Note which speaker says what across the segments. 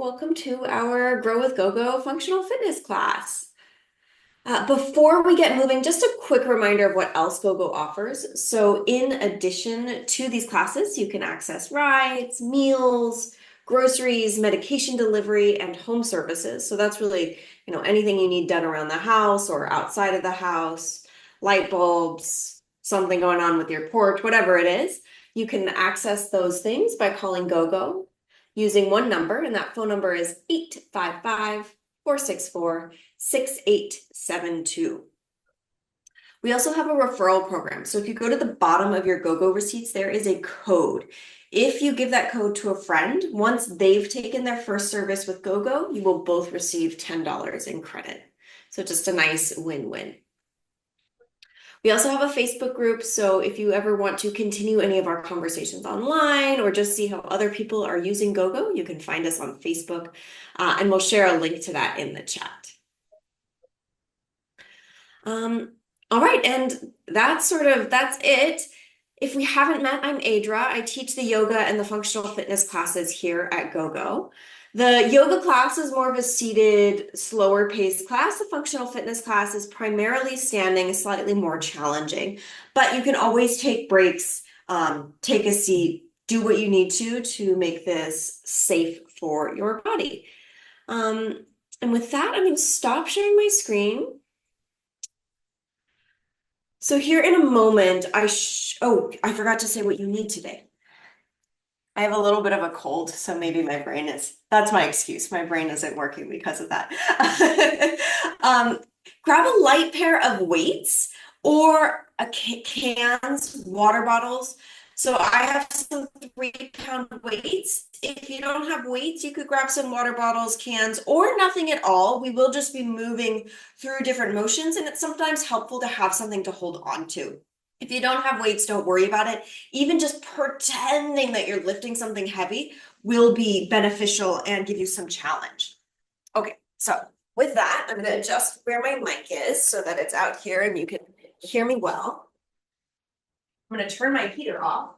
Speaker 1: welcome to our Grow with GoGo functional fitness class. Before we get moving, just a quick reminder of what else GoGo offers. So in addition to these classes, you can access rides, meals, groceries, medication delivery, and home services. So that's really, anything you need done around the house or outside of the house, light bulbs, something going on with your porch, whatever it is. You can access those things by calling GoGo using one number, and that phone number is 855-464-6872. We also have a referral program. So if you go to the bottom of your GoGo receipts, there is a code. If you give that code to a friend, once they've taken their first service with GoGo, you will both receive $10 in credit. So just a nice win-win. We also have a Facebook group, so if you ever want to continue any of our conversations online or just see how other people are using GoGo, you can find us on Facebook, and we'll share a link to that in the chat. All right, and that's it. If we haven't met, I'm Adra. I teach the yoga and the functional fitness classes here at GoGo. The yoga class is more of a seated, slower paced class. The functional fitness class is primarily standing, slightly more challenging, but you can always take breaks, take a seat, do what you need to make this safe for your body. And with that, I'm going to stop sharing my screen. So here in a moment, I forgot to say what you need today. I have a little bit of a cold, so maybe that's my excuse. My brain isn't working because of that. Grab a light pair of weights or cans, water bottles. So I have some 3-pound weights. If you don't have weights, you could grab some water bottles, cans, or nothing at all. We will just be moving through different motions, and it's sometimes helpful to have something to hold on to. If you don't have weights, don't worry about it. Even just pretending that you're lifting something heavy will be beneficial and give you some challenge. Okay, so with that, I'm going to adjust where my mic is so that it's out here and you can hear me well. I'm going to turn my heater off.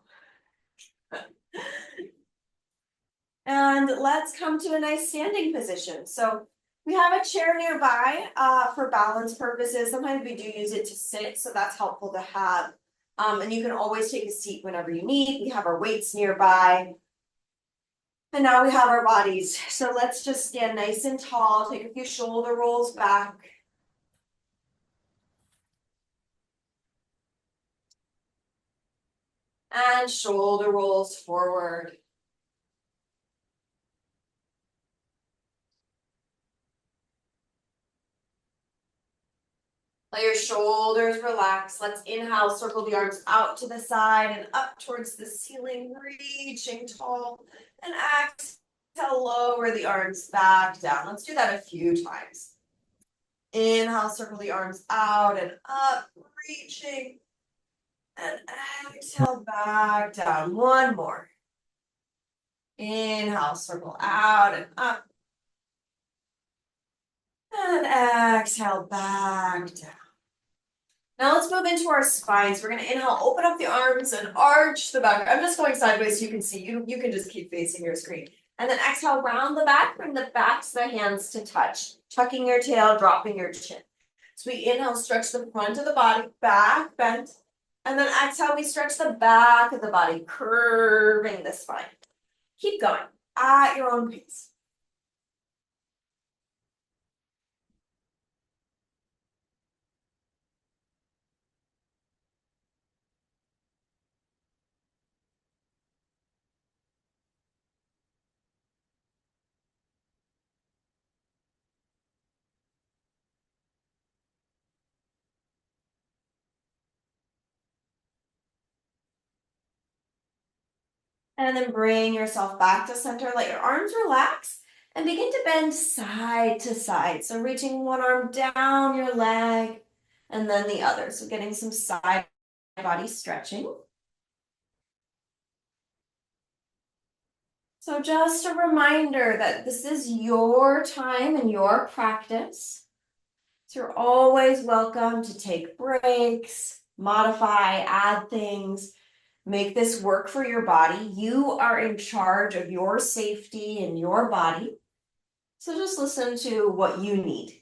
Speaker 1: And let's come to a nice standing position. So we have a chair nearby for balance purposes. Sometimes we do use it to sit, so that's helpful to have. And you can always take a seat whenever you need. We have our weights nearby. And now we have our bodies. So let's just stand nice and tall, take a few shoulder rolls back. And shoulder rolls forward. Let your shoulders relax. Let's inhale, circle the arms out to the side and up towards the ceiling, reaching tall. And exhale, lower the arms back down. Let's do that a few times. Inhale, circle the arms out and up, reaching. And exhale, back down. One more. Inhale, circle out and up. And exhale, back down. Now let's move into our spines. We're going to inhale, open up the arms and arch the back. I'm just going sideways so you can see. You can just keep facing your screen. And then exhale, round the back, bring the backs of the hands to touch. Tucking your tail, dropping your chin. So we inhale, stretch the front of the body, back, bent. And then exhale, we stretch the back of the body, curving the spine. Keep going at your own pace. And then bring yourself back to center. Let your arms relax and begin to bend side to side. So reaching one arm down your leg and then the other. So getting some side body stretching. So just a reminder that this is your time and your practice. So you're always welcome to take breaks, modify, add things. Make this work for your body. You are in charge of your safety and your body. So just listen to what you need.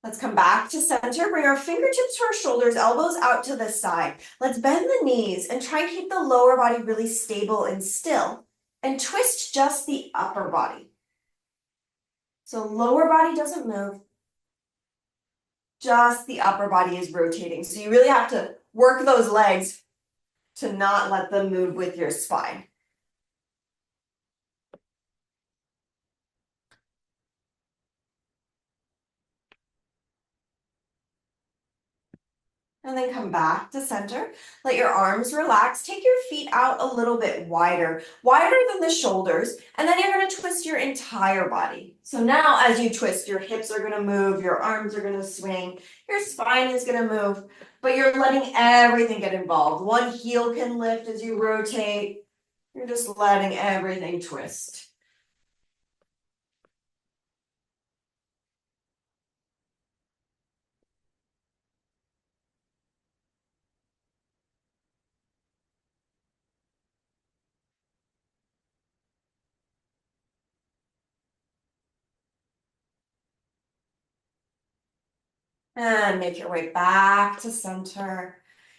Speaker 1: Let's come back to center. Bring our fingertips to our shoulders, elbows out to the side. Let's bend the knees and try and keep the lower body really stable and still. And twist just the upper body. So lower body doesn't move. Just the upper body is rotating. So you really have to work those legs to not let them move with your spine. And then come back to center. Let your arms relax. Take your feet out a little bit wider, wider than the shoulders. And then you're going to twist your entire body. So now as you twist, your hips are going to move, your arms are going to swing, your spine is going to move, but you're letting everything get involved. One heel can lift as you rotate. You're just letting everything twist. And make your way back to center.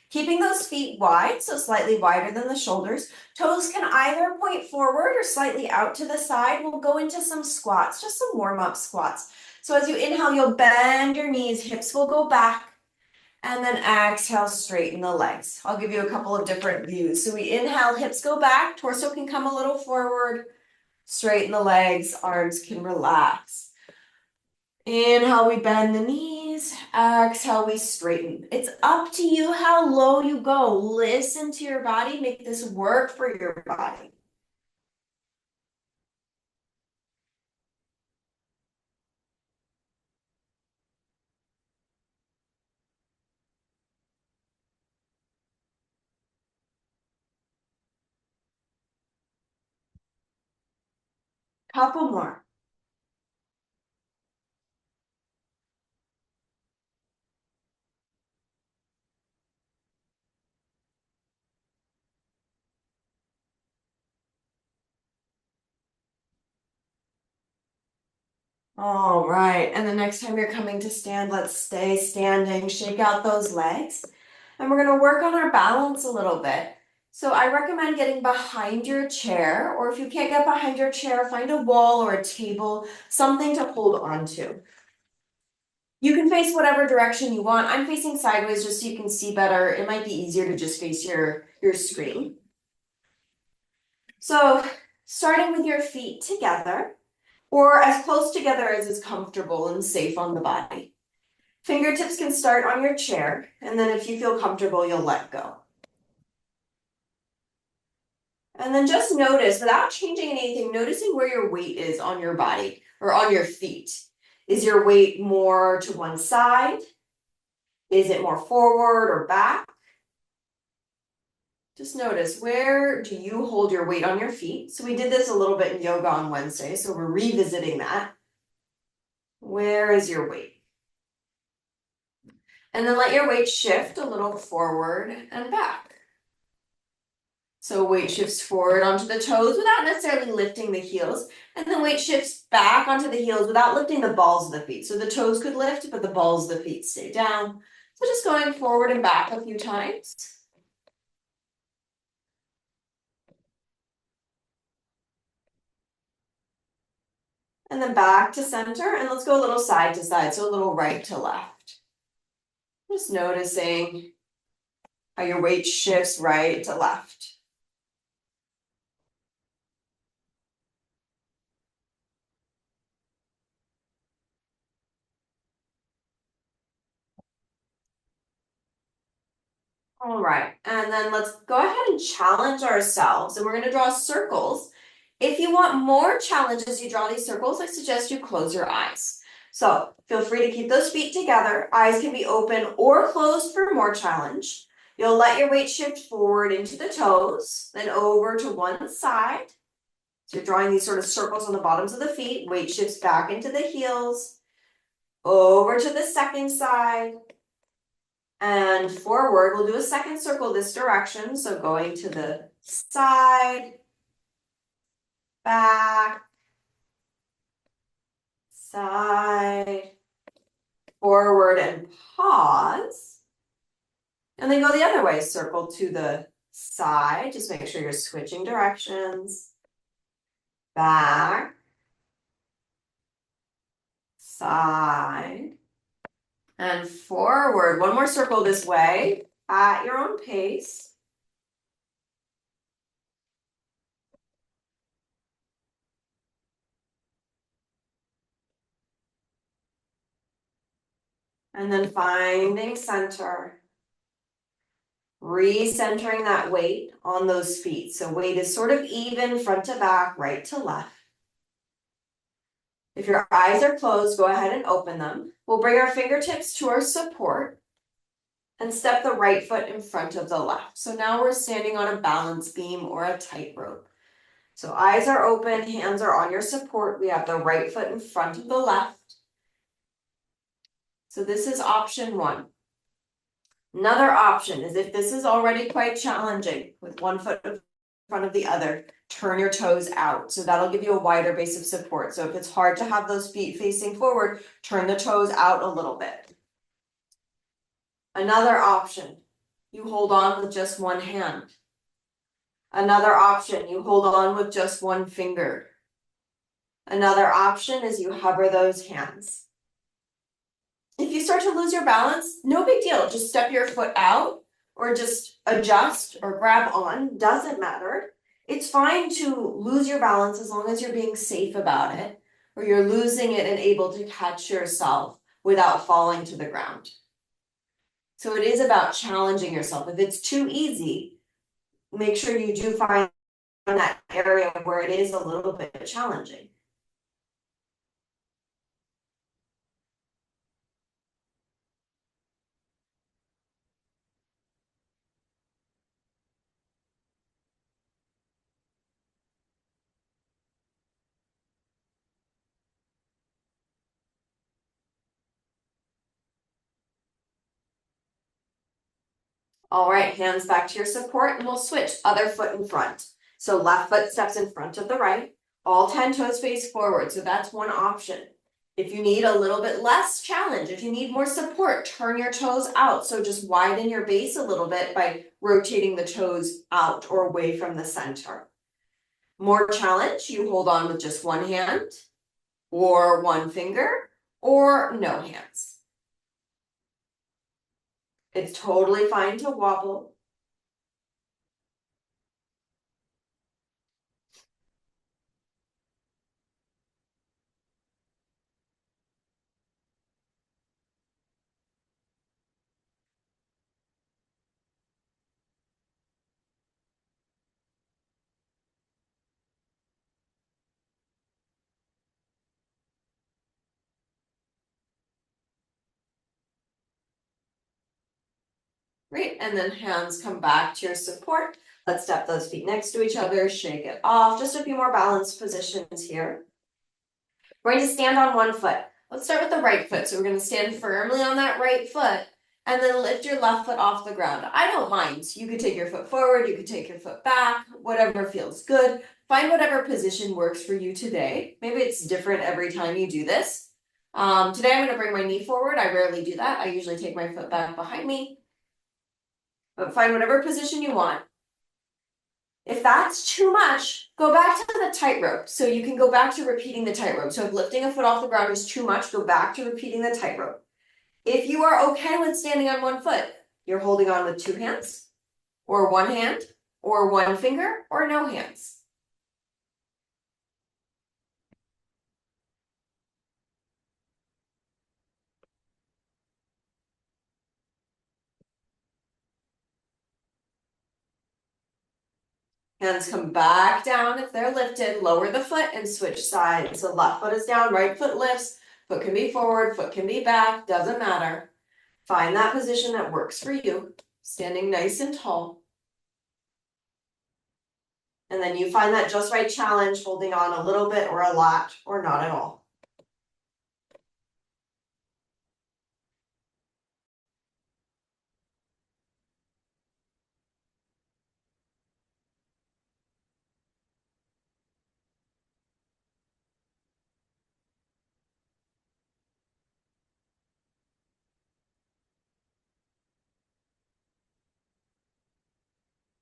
Speaker 1: Keeping those feet wide, so slightly wider than the shoulders. Toes can either point forward or slightly out to the side. We'll go into some squats, just some warm-up squats. So as you inhale, you'll bend your knees, hips will go back, and then exhale, straighten the legs. I'll give you a couple of different views. So we inhale, hips go back, torso can come a little forward, straighten the legs, arms can relax. Inhale, we bend the knees. Exhale, we straighten. It's up to you how low you go. Listen to your body. Make this work for your body. Couple more. All right, and the next time you're coming to stand, let's stay standing. Shake out those legs. And we're gonna work on our balance a little bit. So I recommend getting behind your chair, or if you can't get behind your chair, find a wall or a table, something to hold onto. You can face whatever direction you want. I'm facing sideways just so you can see better. It might be easier to just face your screen. So starting with your feet together, or as close together as is comfortable and safe on the body. Fingertips can start on your chair, and then if you feel comfortable, you'll let go. And then just notice, without changing anything, noticing where your weight is on your body or on your feet. Is your weight more to one side? Is it more forward or back? Just notice, where do you hold your weight on your feet? So we did this a little bit in yoga on Wednesday, so we're revisiting that. Where is your weight? And then let your weight shift a little forward and back. So weight shifts forward onto the toes without necessarily lifting the heels, and then weight shifts back onto the heels without lifting the balls of the feet. So the toes could lift, but the balls of the feet stay down. So just going forward and back a few times. And then back to center, and let's go a little side to side, so a little right to left. Just noticing how your weight shifts right to left. All right, and then let's go ahead and challenge ourselves, and we're going to draw circles. If you want more challenge as you draw these circles, I suggest you close your eyes. So feel free to keep those feet together. Eyes can be open or closed for more challenge. You'll let your weight shift forward into the toes, then over to one side. So you're drawing these sort of circles on the bottoms of the feet. Weight shifts back into the heels, over to the second side, and forward. We'll do a second circle this direction. So going to the side, back, side, forward, and pause. And then go the other way, circle to the side, just make sure you're switching directions. Back, side, and forward. One more circle this way at your own pace. And then finding center. Recentering that weight on those feet. So weight is sort of even front to back, right to left. If your eyes are closed, go ahead and open them. We'll bring our fingertips to our support and step the right foot in front of the left. So now we're standing on a balance beam or a tightrope. So eyes are open, hands are on your support. We have the right foot in front of the left. So this is option one. Another option is if this is already quite challenging with one foot in front of the other, turn your toes out. So that'll give you a wider base of support. So if it's hard to have those feet facing forward, turn the toes out a little bit. Another option, you hold on with just one hand. Another option, you hold on with just one finger. Another option is you hover those hands. If you start to lose your balance, no big deal. Just step your foot out or just adjust or grab on, doesn't matter. It's fine to lose your balance as long as you're being safe about it, or you're losing it and able to catch yourself without falling to the ground. So it is about challenging yourself. If it's too easy, make sure you do find that area where it is a little bit challenging. All right, hands back to your support and we'll switch, other foot in front. So left foot steps in front of the right, all 10 toes face forward. So that's one option. If you need a little bit less challenge, if you need more support, turn your toes out. So just widen your base a little bit by rotating the toes out or away from the center. More challenge, you hold on with just one hand or one finger or no hands. It's totally fine to wobble. Great, and then hands come back to your support. Let's step those feet next to each other, shake it off. Just a few more balanced positions here. We're going to stand on one foot. Let's start with the right foot. So we're going to stand firmly on that right foot and then lift your left foot off the ground. I don't mind. You could take your foot forward, you could take your foot back, whatever feels good. Find whatever position works for you today. Maybe it's different every time you do this. Today I'm going to bring my knee forward. I rarely do that. I usually take my foot back behind me. But find whatever position you want. If that's too much, go back to the tightrope. So you can go back to repeating the tightrope. So if lifting a foot off the ground is too much, go back to repeating the tightrope. If you are okay with standing on one foot, you're holding on with two hands, or one hand, or one finger, or no hands. Hands come back down if they're lifted, lower the foot and switch sides. So left foot is down, right foot lifts, foot can be forward, foot can be back, doesn't matter. Find that position that works for you, standing nice and tall. And then you find that just right challenge, holding on a little bit or a lot or not at all.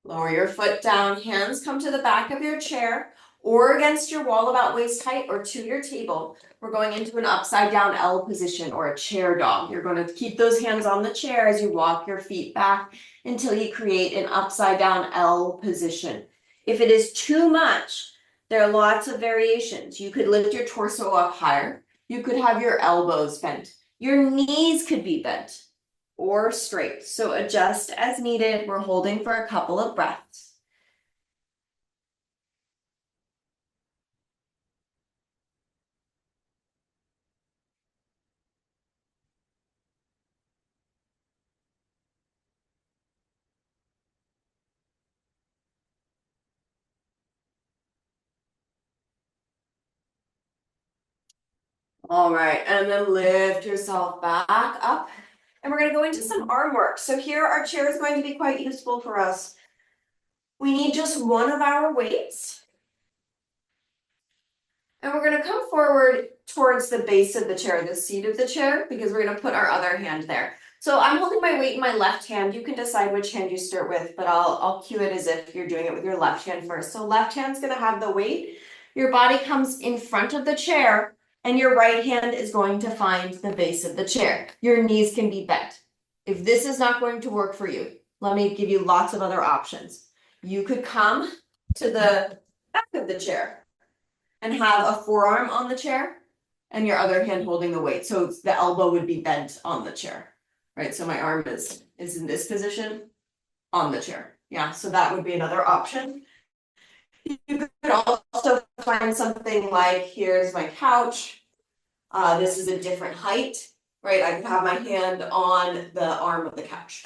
Speaker 1: Lower your foot down, hands come to the back of your chair or against your wall about waist height or to your table. We're going into an upside down L position or a chair dog. You're going to keep those hands on the chair as you walk your feet back until you create an upside down L position. If it is too much, there are lots of variations. You could lift your torso up higher. You could have your elbows bent. Your knees could be bent or straight. So adjust as needed. We're holding for a couple of breaths. All right, and then lift yourself back up. And we're going to go into some arm work. So here our chair is going to be quite useful for us. We need just one of our weights. And we're going to come forward towards the base of the chair, the seat of the chair, because we're going to put our other hand there. So I'm holding my weight in my left hand. You can decide which hand you start with, but I'll cue it as if you're doing it with your left hand first. So left hand's going to have the weight. Your body comes in front of the chair, and your right hand is going to find the base of the chair. Your knees can be bent. If this is not going to work for you, let me give you lots of other options. You could come to the back of the chair and have a forearm on the chair and your other hand holding the weight. So the elbow would be bent on the chair, right? So my arm is in this position on the chair. Yeah, so that would be another option. You could also find something like, here's my couch. This is a different height, right? I could have my hand on the arm of the couch.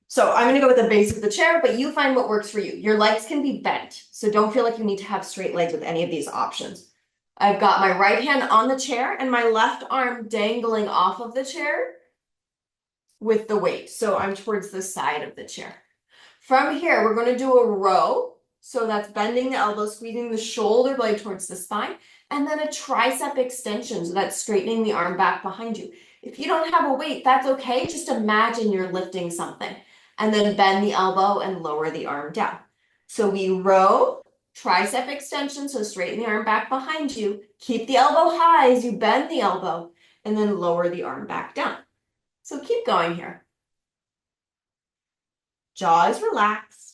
Speaker 1: So I'm going to go with the base of the chair, but you find what works for you. Your legs can be bent, so don't feel like you need to have straight legs with any of these options. I've got my right hand on the chair and my left arm dangling off of the chair with the weight. So I'm towards the side of the chair. From here, we're going to do a row. So that's bending the elbow, squeezing the shoulder blade towards the spine, and then a tricep extension. So that's straightening the arm back behind you. If you don't have a weight, that's okay. Just imagine you're lifting something. And then bend the elbow and lower the arm down. So we row, tricep extension, so straighten the arm back behind you. Keep the elbow high as you bend the elbow, and then lower the arm back down. So keep going here. Jaw is relaxed.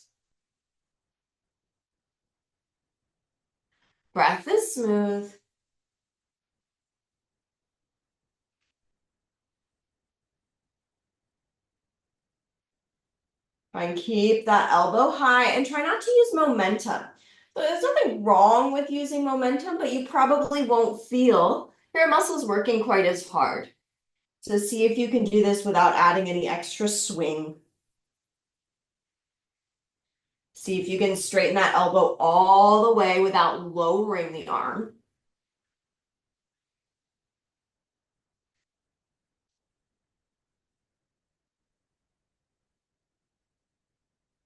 Speaker 1: Breath is smooth. Try and keep that elbow high and try not to use momentum. So there's nothing wrong with using momentum, but you probably won't feel your muscles working quite as hard. So see if you can do this without adding any extra swing. See if you can straighten that elbow all the way without lowering the arm.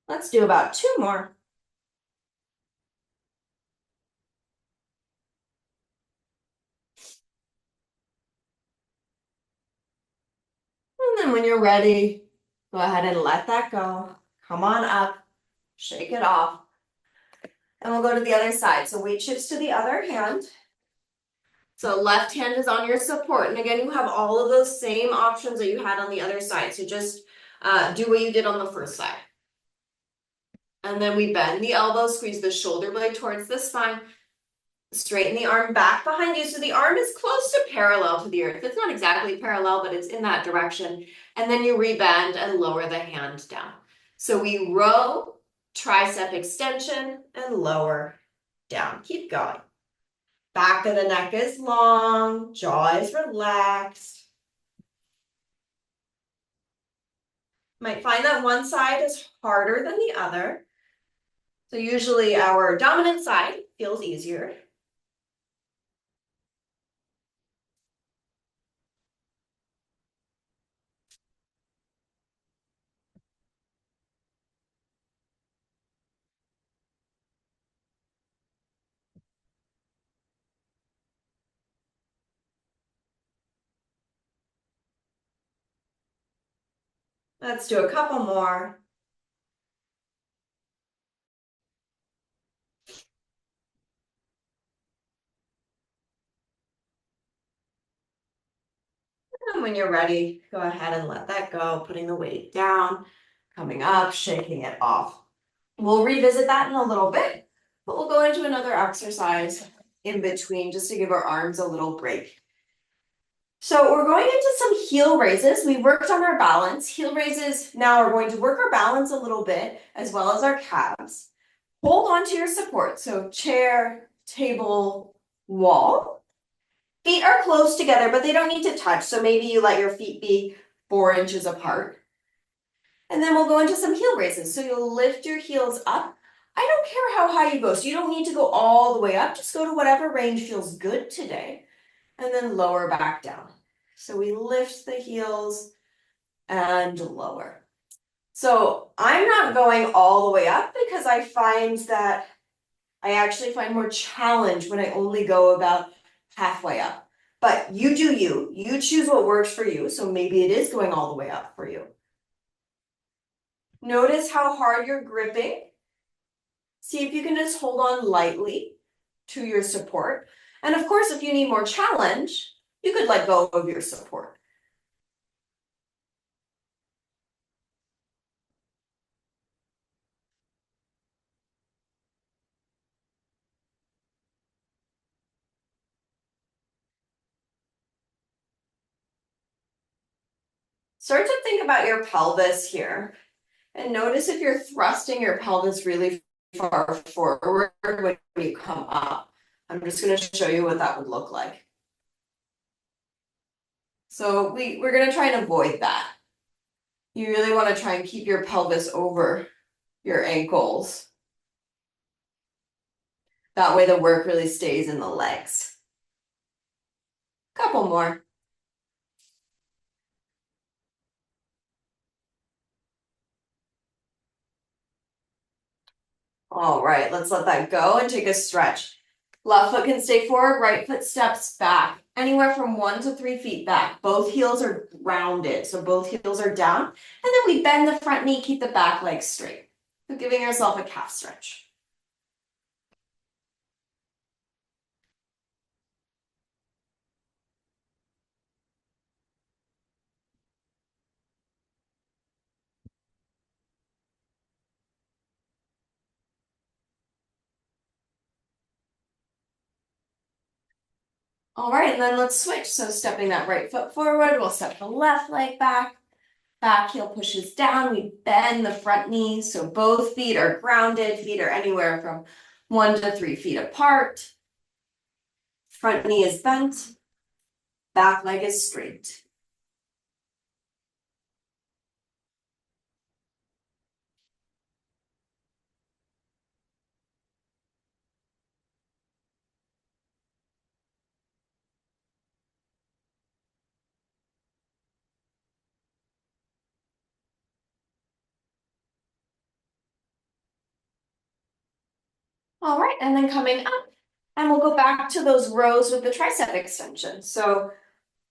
Speaker 1: Let's do about 2 more. And then when you're ready, go ahead and let that go. Come on up, shake it off. And we'll go to the other side. So weight shifts to the other hand. So left hand is on your support. And again, you have all of those same options that you had on the other side. So just do what you did on the first side. And then we bend the elbow, squeeze the shoulder blade towards the spine. Straighten the arm back behind you so the arm is close to parallel to the earth. It's not exactly parallel, but it's in that direction. And then you rebend and lower the hand down. So we row, tricep extension, and lower down. Keep going. Back of the neck is long, jaw is relaxed. Might find that one side is harder than the other. So usually our dominant side feels easier. Let's do a couple more. And when you're ready, go ahead and let that go, putting the weight down, coming up, shaking it off. We'll revisit that in a little bit, but we'll go into another exercise in between just to give our arms a little break. So we're going into some heel raises. We worked on our balance. Heel raises now are going to work our balance a little bit as well as our calves. Hold on to your support. So chair, table, wall. Feet are close together, but they don't need to touch. So maybe you let your feet be 4 inches apart. And then we'll go into some heel raises. So you'll lift your heels up. I don't care how high you go. So you don't need to go all the way up. Just go to whatever range feels good today. And then lower back down. So we lift the heels and lower. So I'm not going all the way up because I find that I actually find more challenge when I only go about halfway up. But you do you. You choose what works for you. So maybe it is going all the way up for you. Notice how hard you're gripping. See if you can just hold on lightly to your support. And of course, if you need more challenge, you could let go of your support. Start to think about your pelvis here. And notice if you're thrusting your pelvis really far forward when you come up. I'm just going to show you what that would look like. So we're going to try and avoid that. You really want to try and keep your pelvis over your ankles. That way the work really stays in the legs. Couple more. All right, let's let that go and take a stretch. Left foot can stay forward, right foot steps back, anywhere from 1 to 3 feet back. Both heels are rounded, so both heels are down. And then we bend the front knee, keep the back leg straight. So giving yourself a calf stretch. All right, and then let's switch. So stepping that right foot forward, we'll step the left leg back. Back heel pushes down, we bend the front knee, so both feet are grounded, feet are anywhere from 1 to 3 feet apart. Front knee is bent, back leg is straight. All right, and then coming up, and we'll go back to those rows with the tricep extension. So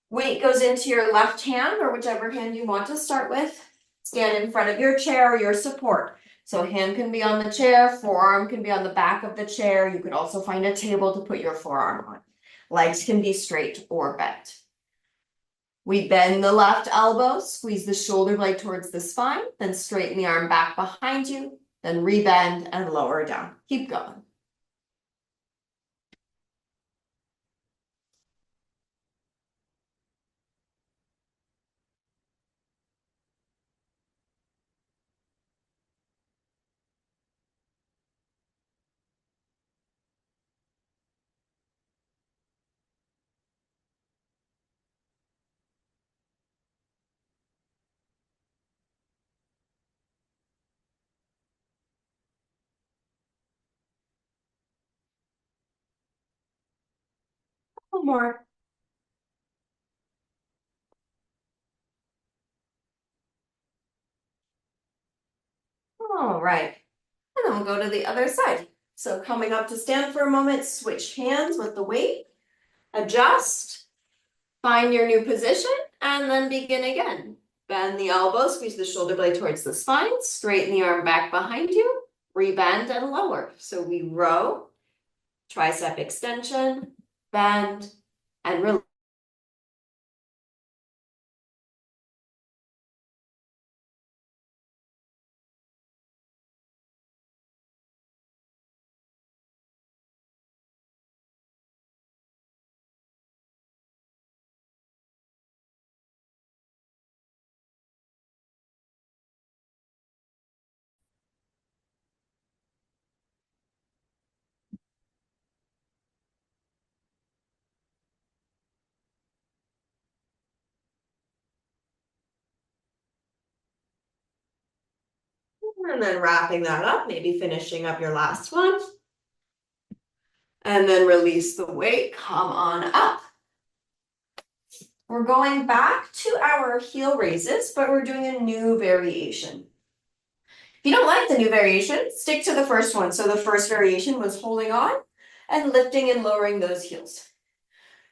Speaker 1: weight goes into your left hand or whichever hand you want to start with. Stand in front of your chair or your support. So hand can be on the chair, forearm can be on the back of the chair. You could also find a table to put your forearm on. Legs can be straight or bent. We bend the left elbow, squeeze the shoulder blade towards the spine, then straighten the arm back behind you, then rebend and lower down. Keep going. One more. All right. And then we'll go to the other side. So coming up to stand for a moment, switch hands with the weight, adjust, find your new position, and then begin again. Bend the elbow, squeeze the shoulder blade towards the spine, straighten the arm back behind you, rebend and lower. So we row, tricep extension, bend, and release. And then wrapping that up, maybe finishing up your last one. And then release the weight, come on up. We're going back to our heel raises, but we're doing a new variation. If you don't like the new variation, stick to the first one. So the first variation was holding on and lifting and lowering those heels.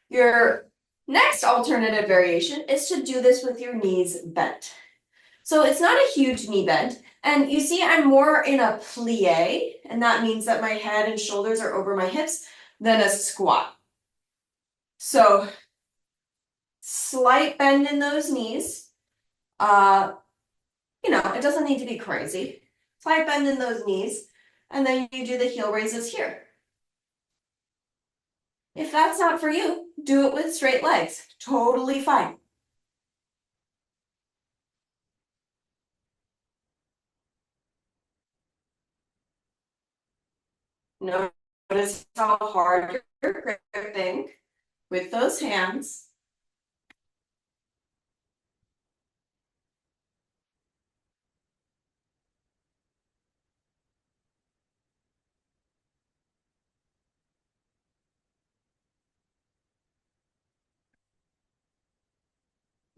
Speaker 1: Your next alternative variation is to do this with your knees bent. So it's not a huge knee bend. And you see I'm more in a plie, and that means that my head and shoulders are over my hips than a squat. So slight bend in those knees. It doesn't need to be crazy. Slight bend in those knees, and then you do the heel raises here. If that's not for you, do it with straight legs. Totally fine. Notice how hard you're gripping with those hands.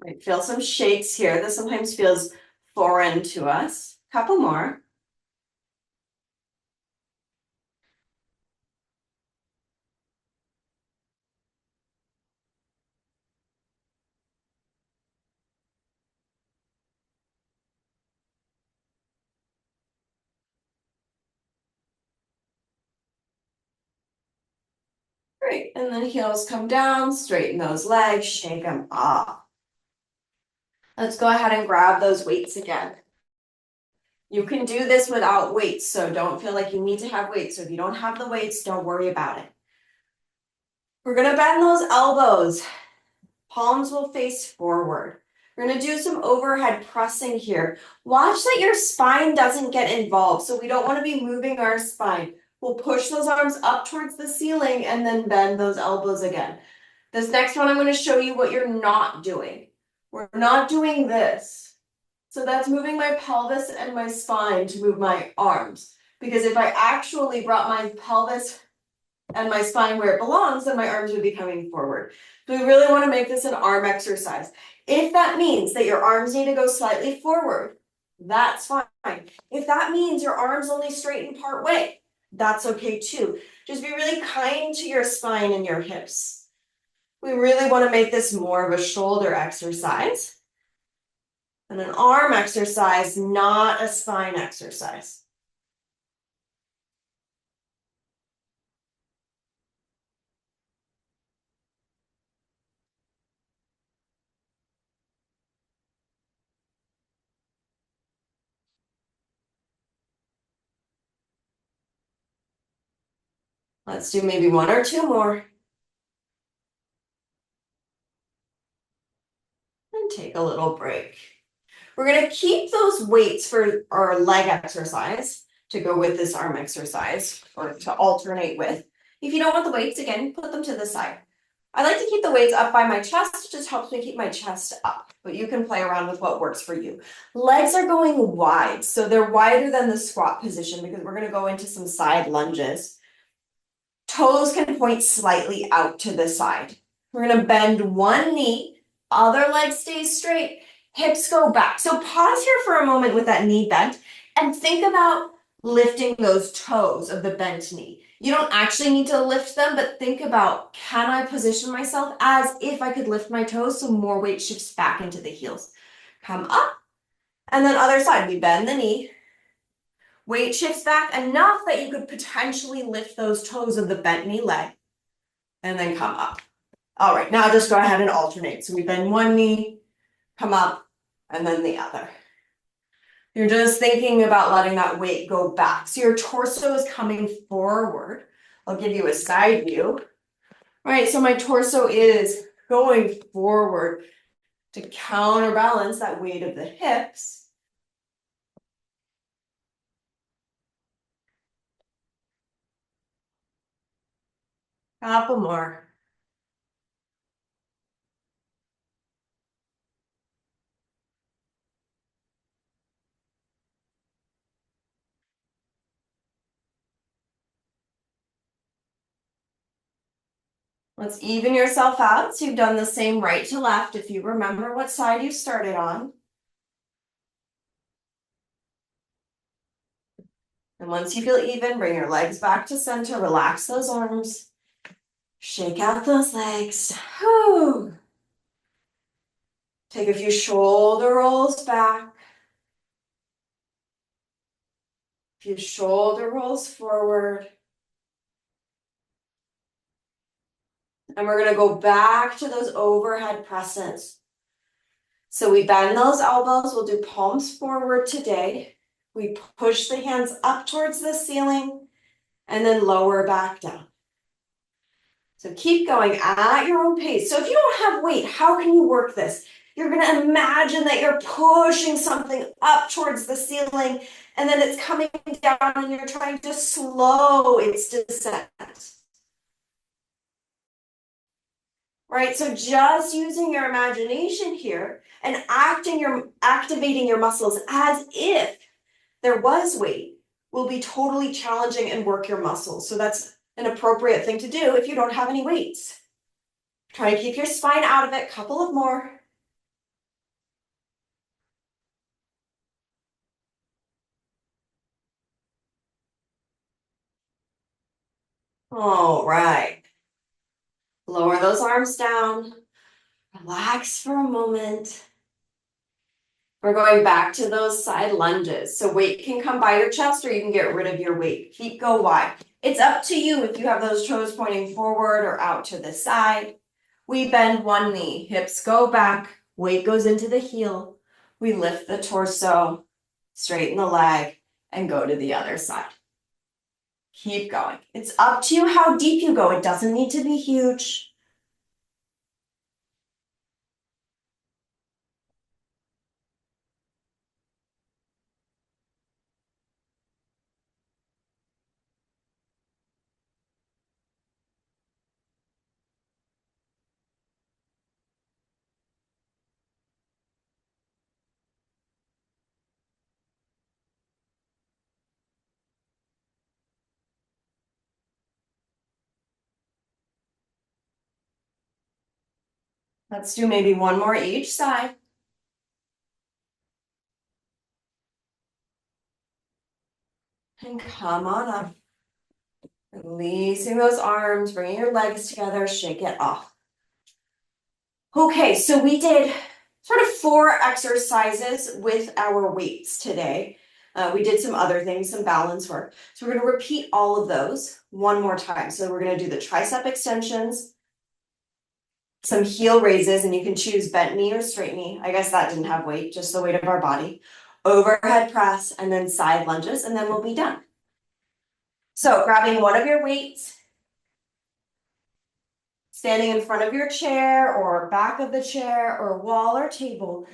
Speaker 1: Might feel some shakes here. This sometimes feels foreign to us. Couple more. Great, and then heels come down, straighten those legs, shake them off. Let's go ahead and grab those weights again. You can do this without weights, so don't feel like you need to have weights. So if you don't have the weights, don't worry about it. We're gonna bend those elbows. Palms will face forward. We're gonna do some overhead pressing here. Watch that your spine doesn't get involved. So we don't wanna be moving our spine. We'll push those arms up towards the ceiling and then bend those elbows again. This next one, I'm gonna show you what you're not doing. We're not doing this. So that's moving my pelvis and my spine to move my arms. Because if I actually brought my pelvis and my spine where it belongs, then my arms would be coming forward. So we really want to make this an arm exercise. If that means that your arms need to go slightly forward, that's fine. If that means your arms only straighten part way, that's okay too. Just be really kind to your spine and your hips. We really want to make this more of a shoulder exercise and an arm exercise, not a spine exercise. Let's do maybe one or two more. And take a little break. We're going to keep those weights for our leg exercise to go with this arm exercise or to alternate with. If you don't want the weights, again, put them to the side. I like to keep the weights up by my chest. It just helps me keep my chest up, but you can play around with what works for you. Legs are going wide, so they're wider than the squat position because we're going to go into some side lunges. Toes can point slightly out to the side. We're going to bend one knee, other leg stays straight, hips go back. So pause here for a moment with that knee bent and think about lifting those toes of the bent knee. You don't actually need to lift them, but think about, can I position myself as if I could lift my toes so more weight shifts back into the heels? Come up, and then other side, we bend the knee. Weight shifts back enough that you could potentially lift those toes of the bent knee leg and then come up. All right, now just go ahead and alternate. So we bend one knee, come up, and then the other. You're just thinking about letting that weight go back. So your torso is coming forward. I'll give you a side view. All right, so my torso is going forward to counterbalance that weight of the hips. Couple more. Let's even yourself out. So you've done the same right to left if you remember what side you started on. And once you feel even, bring your legs back to center, relax those arms, shake out those legs. Whew. Take a few shoulder rolls back, a few shoulder rolls forward. And we're gonna go back to those overhead presses. So we bend those elbows, we'll do palms forward today. We push the hands up towards the ceiling and then lower back down. So keep going at your own pace. So if you don't have weight, how can you work this? You're gonna imagine that you're pushing something up towards the ceiling and then it's coming down and you're trying to slow its descent. Right, so just using your imagination here and activating your muscles as if there was weight will be totally challenging and work your muscles. So that's an appropriate thing to do if you don't have any weights. Try to keep your spine out of it. Couple of more. All right. Lower those arms down. Relax for a moment. We're going back to those side lunges. So weight can come by your chest or you can get rid of your weight. Feet go wide. It's up to you if you have those toes pointing forward or out to the side. We bend one knee, hips go back, weight goes into the heel. We lift the torso, straighten the leg, and go to the other side. Keep going. It's up to you how deep you go. It doesn't need to be huge. Let's do maybe one more each side. And come on up. Releasing those arms, bringing your legs together, shake it off. Okay, so we did sort of 4 exercises with our weights today. We did some other things, some balance work. So we're going to repeat all of those one more time. So we're going to do the tricep extensions, some heel raises, and you can choose bent knee or straight knee. I guess that didn't have weight, just the weight of our body. Overhead press, and then side lunges, and then we'll be done. So grabbing one of your weights, standing in front of your chair or back of the chair or wall or table.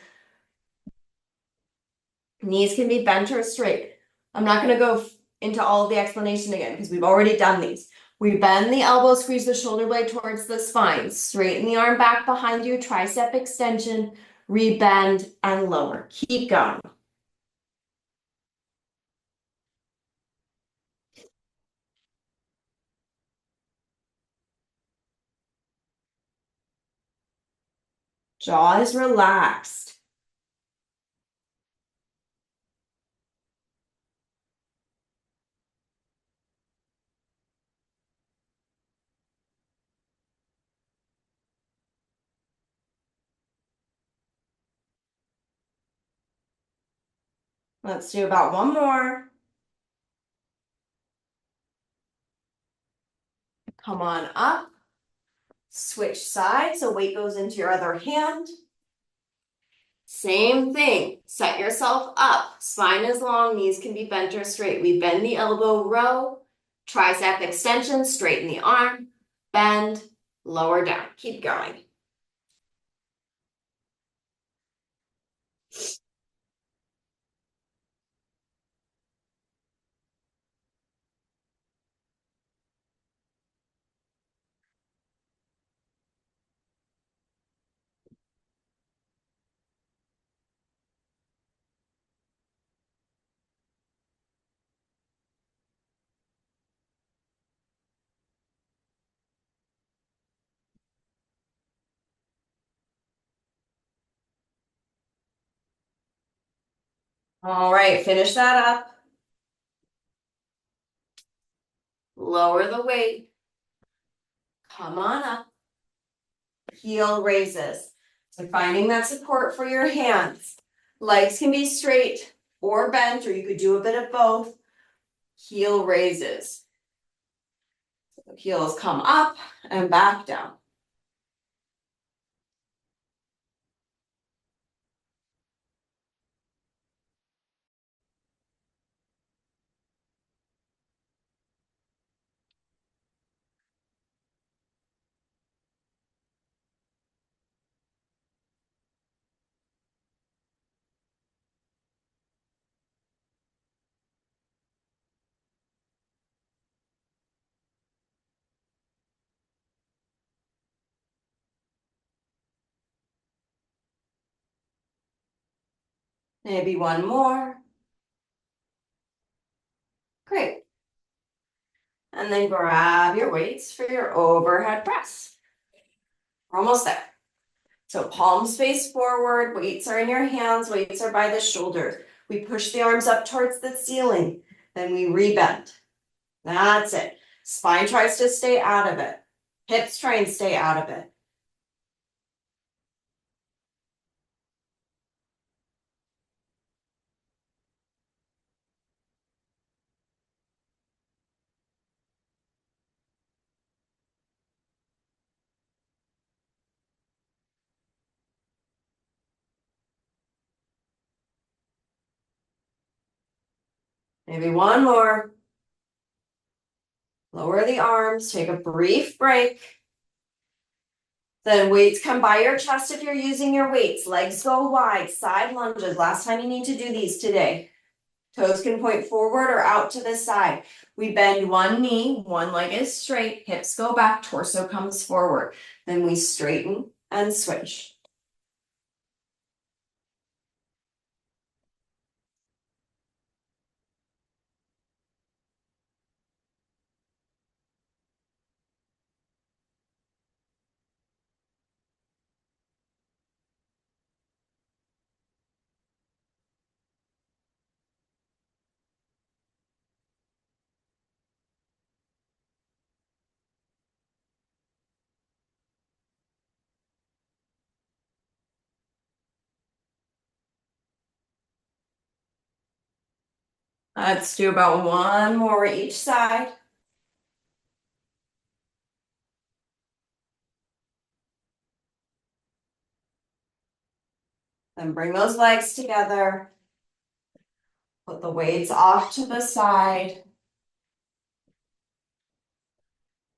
Speaker 1: Knees can be bent or straight. I'm not going to go into all of the explanation again because we've already done these. We bend the elbow, squeeze the shoulder blade towards the spine, straighten the arm back behind you, tricep extension, rebend and lower. Keep going. Jaw is relaxed. Let's do about one more. Come on up. Switch sides, so weight goes into your other hand. Same thing, set yourself up. Spine is long, knees can be bent or straight. We bend the elbow, row, tricep extension, straighten the arm, bend, lower down. Keep going. All right, finish that up. Lower the weight. Come on up. Heel raises. So finding that support for your hands. Legs can be straight or bent, or you could do a bit of both. Heel raises. So heels come up and back down. Maybe one more. Great. And then grab your weights for your overhead press. We're almost there. So palms face forward, weights are in your hands, weights are by the shoulders. We push the arms up towards the ceiling, then we rebend. That's it. Spine tries to stay out of it. Hips try and stay out of it. Maybe one more. Lower the arms, take a brief break. Then weights come by your chest if you're using your weights. Legs go wide, side lunges. Last time you need to do these today. Toes can point forward or out to the side. We bend one knee, one leg is straight, hips go back, torso comes forward. Then we straighten and switch. Let's do about one more each side. Then bring those legs together. Put the weights off to the side.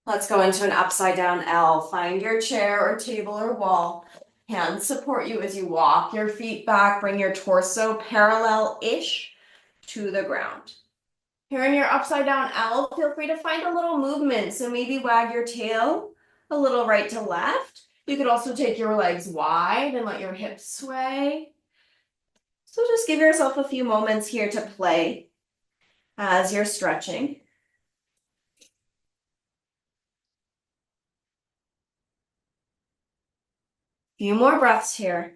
Speaker 1: Let's go into an upside down L. Find your chair or table or wall. Hands support you as you walk your feet back. Bring your torso parallel-ish to the ground. Here in your upside down L, feel free to find a little movement. So maybe wag your tail a little right to left. You could also take your legs wide and let your hips sway. So just give yourself a few moments here to play as you're stretching. Few more breaths here.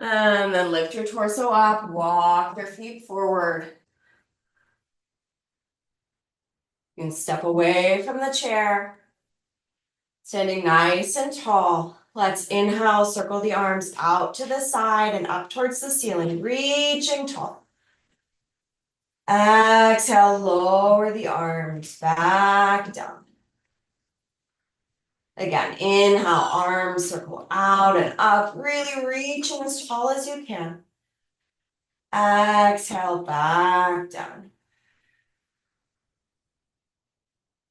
Speaker 1: And then lift your torso up, walk your feet forward. You can step away from the chair, standing nice and tall. Let's inhale, circle the arms out to the side and up towards the ceiling, reaching tall. Exhale, lower the arms back down. Again, inhale, arms circle out and up, really reaching as tall as you can. Exhale, back down.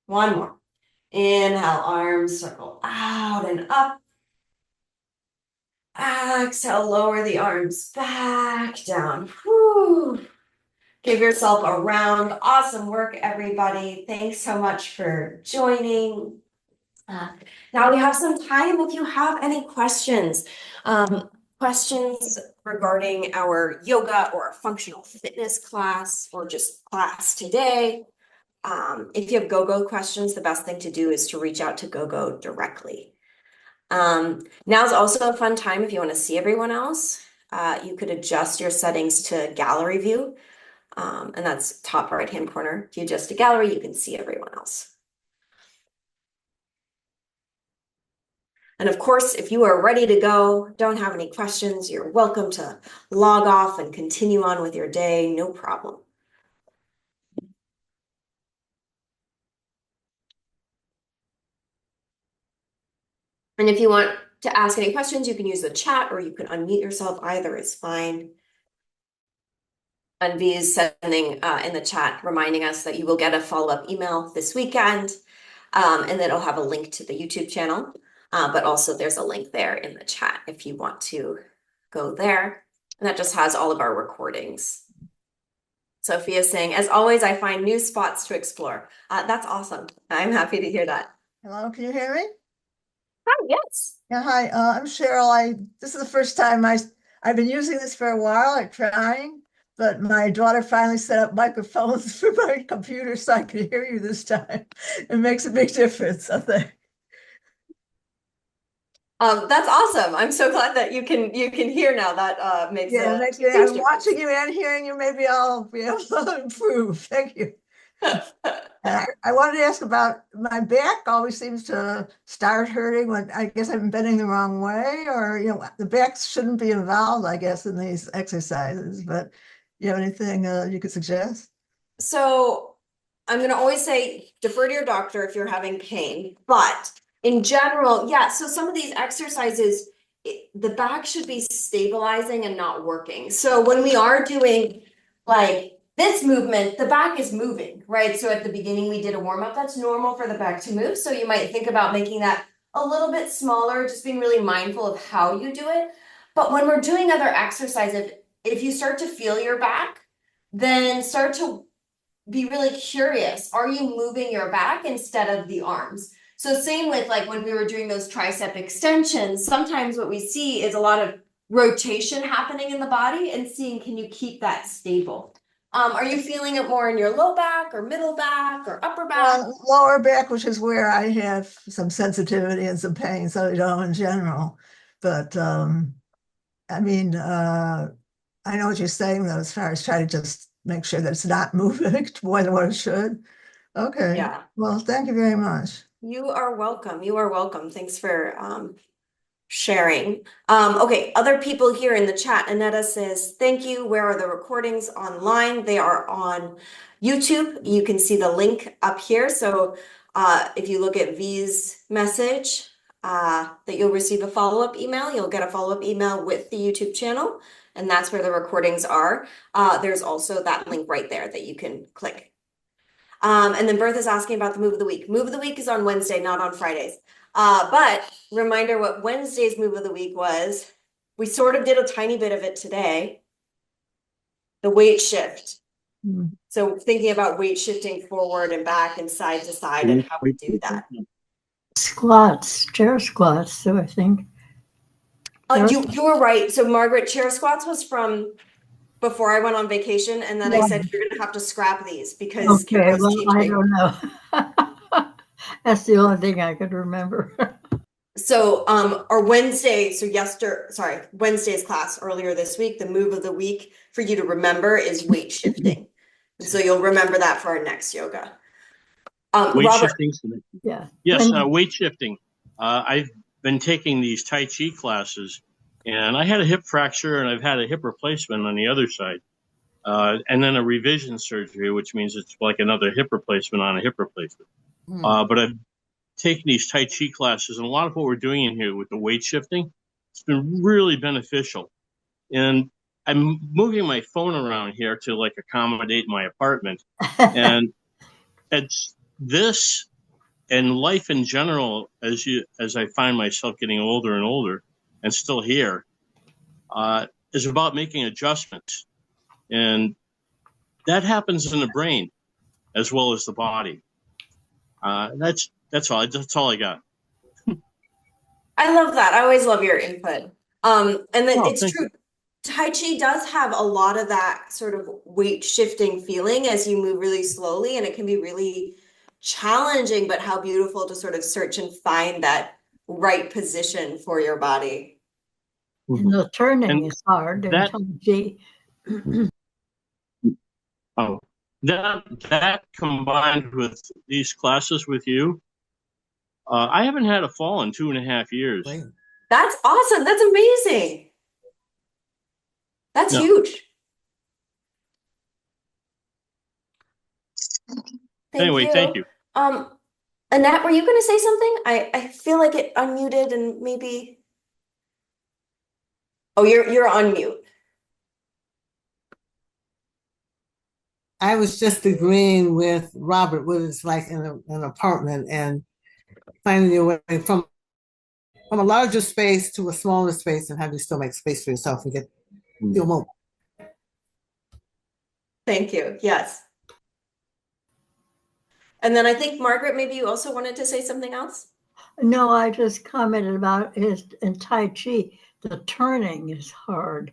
Speaker 1: One more. Inhale, arms circle out and up. Exhale, lower the arms back down. Whew. Give yourself a round. Awesome work, everybody. Thanks so much for joining. Now we have some time if you have any questions. Questions regarding our yoga or functional fitness class or just class today. if you have GoGo questions, the best thing to do is to reach out to GoGo directly. Now's also a fun time if you want to see everyone else. You could adjust your settings to gallery view, and that's top right-hand corner. If you adjust to gallery, you can see everyone else. And of course, if you are ready to go, don't have any questions, you're welcome to log off and continue on with your day, no problem. And if you want to ask any questions, you can use the chat or you can unmute yourself. Either is fine. And V is sending in the chat, reminding us that you will get a follow-up email this weekend, and then it'll have a link to the YouTube channel. But also there's a link there in the chat if you want to go there. And that just has all of our recordings. Sophia's saying, as always, I find new spots to explore. That's awesome. I'm happy to hear that.
Speaker 2: Hello, can you hear me?
Speaker 1: Hi, yes.
Speaker 2: Yeah, hi. I'm Cheryl. This is the first time I've been using this for a while, like trying, but my daughter finally set up microphones for my computer so I can hear you this time. It makes a big difference, I think.
Speaker 1: That's awesome. I'm so glad that you can hear now. That makes
Speaker 2: Yeah,
Speaker 1: a
Speaker 2: I'm
Speaker 1: huge difference.
Speaker 2: watching you and hearing you. Maybe I'll be able to improve. Thank you. I wanted to ask about my back always seems to start hurting when I guess I'm bending the wrong way, or the back shouldn't be involved, I guess, in these exercises. But you have anything you could suggest?
Speaker 1: So I'm going to always say defer to your doctor if you're having pain, but in general, yeah, so some of these exercises, the back should be stabilizing and not working. So when we are doing like this movement, the back is moving, right? So at the beginning, we did a warm up. That's normal for the back to move. So you might think about making that a little bit smaller, just being really mindful of how you do it. But when we're doing other exercises, if you start to feel your back, then start to be really curious. Are you moving your back instead of the arms? So same with like when we were doing those tricep extensions, sometimes what we see is a lot of rotation happening in the body and seeing, can you keep that stable? Are you feeling it more in your low back or middle back or upper back?
Speaker 2: Lower back, which is where I have some sensitivity and some pain, so in general. But I mean, I know what you're saying though, as far as trying to just make sure that it's not moving more than what it should. Okay.
Speaker 1: Yeah.
Speaker 2: Well, thank you very much.
Speaker 1: You are welcome. You are welcome. Thanks for sharing. Okay, other people here in the chat. Annetta says, thank you. Where are the recordings online? They are on YouTube. You can see the link up here. So if you look at V's message, that you'll receive a follow-up email. You'll get a follow-up email with the YouTube channel, and that's where the recordings are. There's also that link right there that you can click. And then Bertha's asking about the move of the week. Move of the week is on Wednesday, not on Fridays. But reminder what Wednesday's move of the week was. We sort of did a tiny bit of it today. The weight shift. So thinking about weight shifting forward and back and side to side and how we do that.
Speaker 3: Squats, chair squats, so I think.
Speaker 1: You were right. So Margaret, chair squats was from before I went on vacation, and then I said you're gonna have to scrap these because
Speaker 3: Okay, well, I don't know. That's the only thing I could remember.
Speaker 1: So our Wednesday, Wednesday's class earlier this week, the move of the week for you to remember is weight shifting. And so you'll remember that for our next yoga.
Speaker 4: Weight
Speaker 1: Robert.
Speaker 4: shifting.
Speaker 3: Yeah.
Speaker 4: Yes, weight shifting. I've been taking these Tai Chi classes, and I had a hip fracture, and I've had a hip replacement on the other side, and then a revision surgery, which means it's like another hip replacement on a hip replacement. But I've taken these Tai Chi classes, and a lot of what we're doing in here with the weight shifting, it's been really beneficial. And I'm moving my phone around here to like accommodate my apartment, and it's this. And life in general, as I find myself getting older and older, and still here, is about making adjustments, and that happens in the brain as well as the body. That's all. That's all I got.
Speaker 1: I love that. I always love your input. And then it's true. Tai Chi does have a lot of that sort of weight shifting feeling as you move really slowly, and it can be really challenging, but how beautiful to sort of search and find that right position for your body.
Speaker 3: And the turning
Speaker 4: And
Speaker 3: is hard in
Speaker 4: that
Speaker 3: Tai Chi.
Speaker 4: oh that combined with these classes with you, I haven't had a fall in 2.5 years.
Speaker 2: Wait.
Speaker 1: That's awesome. That's amazing. That's
Speaker 4: No.
Speaker 1: huge.
Speaker 4: Anyway, thank you.
Speaker 1: Annette, were you going to say something? I feel like it unmuted and maybe. Oh, you're on mute.
Speaker 5: I was just agreeing with Robert, what it's like in an apartment and finding your way from a larger space to a smaller space and how do you still make space for yourself and feel mobile.
Speaker 1: Thank you. Yes. And then I think, Margaret, maybe you also wanted to say something else?
Speaker 3: No, I just commented about his in Tai Chi, the turning is hard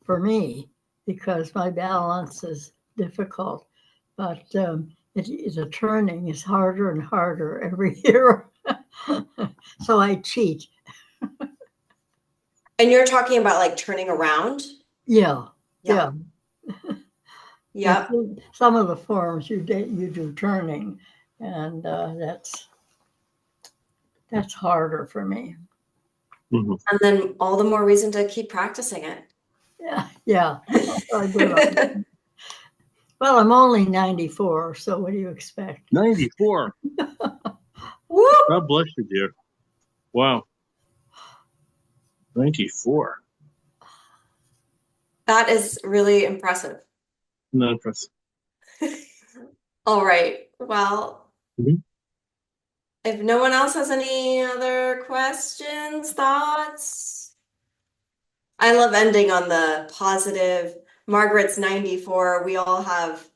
Speaker 3: for me because my balance is difficult. But the turning is harder and harder every year. So I cheat.
Speaker 1: And you're talking about like turning around?
Speaker 3: Yeah.
Speaker 1: Yeah. Yep.
Speaker 3: Some of the forms you do turning, and that's harder for me.
Speaker 4: Mm-hmm.
Speaker 1: And then all the more reason to keep practicing it.
Speaker 3: Yeah. Well, I'm only 94, so what do you expect?
Speaker 4: 94.
Speaker 1: Woo!
Speaker 4: God bless you, dear. Wow. 94.
Speaker 1: That is really impressive.
Speaker 4: Not impressive.
Speaker 1: All right. Well, if no one else has any other questions, thoughts, I love ending on the positive. Margaret's 94. We all have,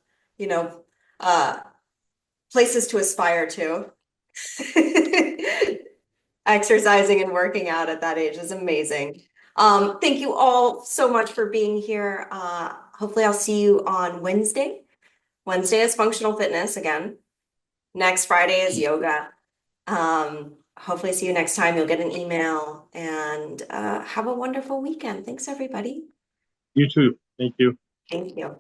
Speaker 1: places to aspire to. Exercising and working out at that age is amazing. Thank you all so much for being here. Hopefully I'll see you on Wednesday. Wednesday is functional fitness again. Next Friday is yoga. Hopefully see you next time. You'll get an email and have a wonderful weekend. Thanks, everybody.
Speaker 4: You too. Thank you.
Speaker 1: Thank you.